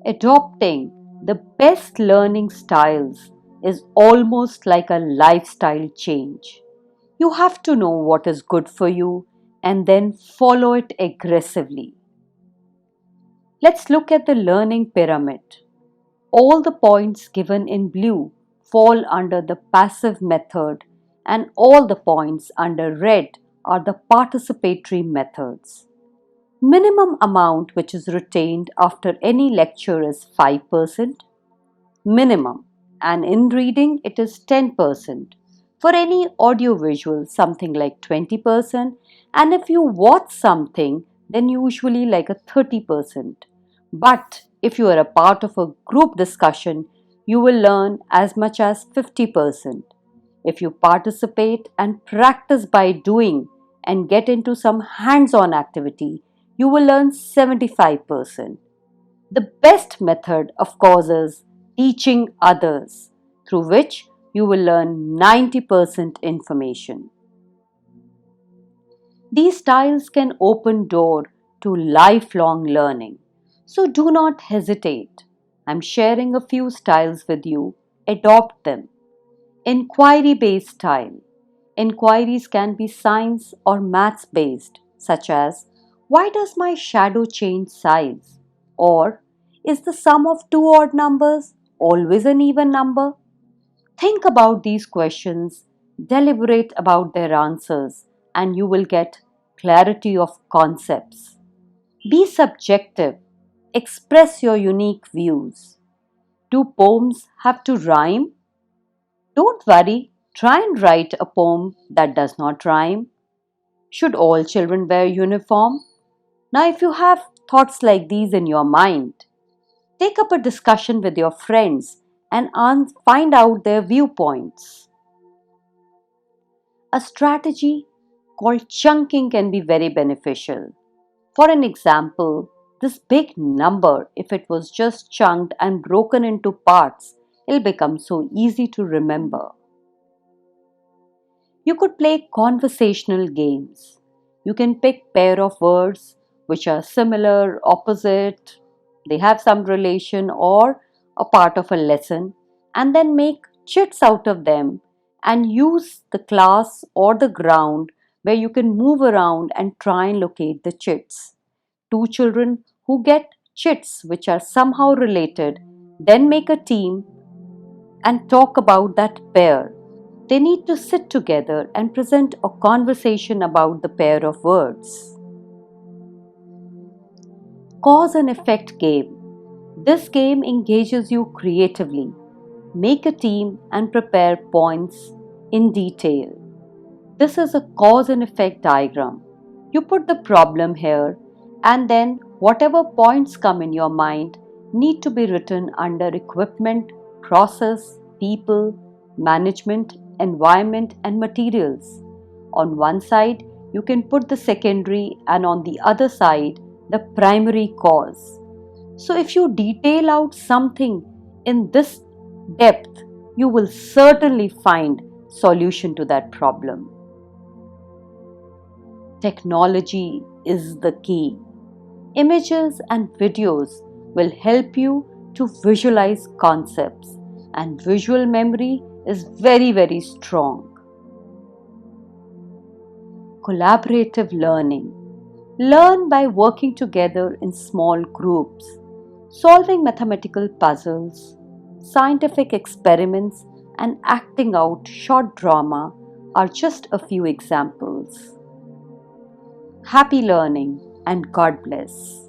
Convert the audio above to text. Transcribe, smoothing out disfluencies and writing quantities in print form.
Adopting the best learning styles is almost like a lifestyle change. You have to know what is good for you and then follow it aggressively. Let's look at the learning pyramid. All the points given in blue fall under the passive method, and all the points under red are the participatory methods. Minimum amount which is retained after any lecture is 5%. Minimum, and in reading it is 10%. For any audiovisual, something like 20%, and if you watch something, then usually like a 30%. But if you are a part of a group discussion, you will learn as much as 50%. If you participate and practice by doing and get into some hands on activity, you will learn 75%. The best method, of course, is teaching others, through which you will learn 90% information. These styles can open door to lifelong learning. So do not hesitate. I'm sharing a few styles with you. Adopt them. Inquiry based style. Inquiries can be science or maths based, such as why does my shadow change size? Or is the sum of two odd numbers always an even number? Think about these questions, deliberate about their answers, and you will get clarity of concepts. Be subjective, express your unique views. Do poems have to rhyme? Don't worry, try and write a poem that does not rhyme. Should all children wear uniform? Now, if you have thoughts like these in your mind, take up a discussion with your friends and find out their viewpoints. A strategy called chunking can be very beneficial. For an example, this big number, if it was just chunked and broken into parts, it'll become so easy to remember. You could play conversational games. You can pick pair of words which are similar, opposite, they have some relation or a part of a lesson, and then make chits out of them and use the class or the ground where you can move around and try and locate the chits. Two children who get chits which are somehow related then make a team and talk about that pair. They need to sit together and present a conversation about the pair of words. Cause and effect game. This game engages you creatively. Make a team and prepare points in detail. This is a cause and effect diagram. You put the problem here, and then whatever points come in your mind need to be written under equipment, process, people, management, environment, and materials. On one side, you can put the secondary, and on the other side, the primary cause. So, if you detail out something in this depth, you will certainly find solution to that problem. Technology is the key. Images and videos will help you to visualize concepts, and visual memory is very, very strong. Collaborative learning. Learn by working together in small groups. Solving mathematical puzzles, scientific experiments, and acting out short drama are just a few examples. Happy learning and God bless.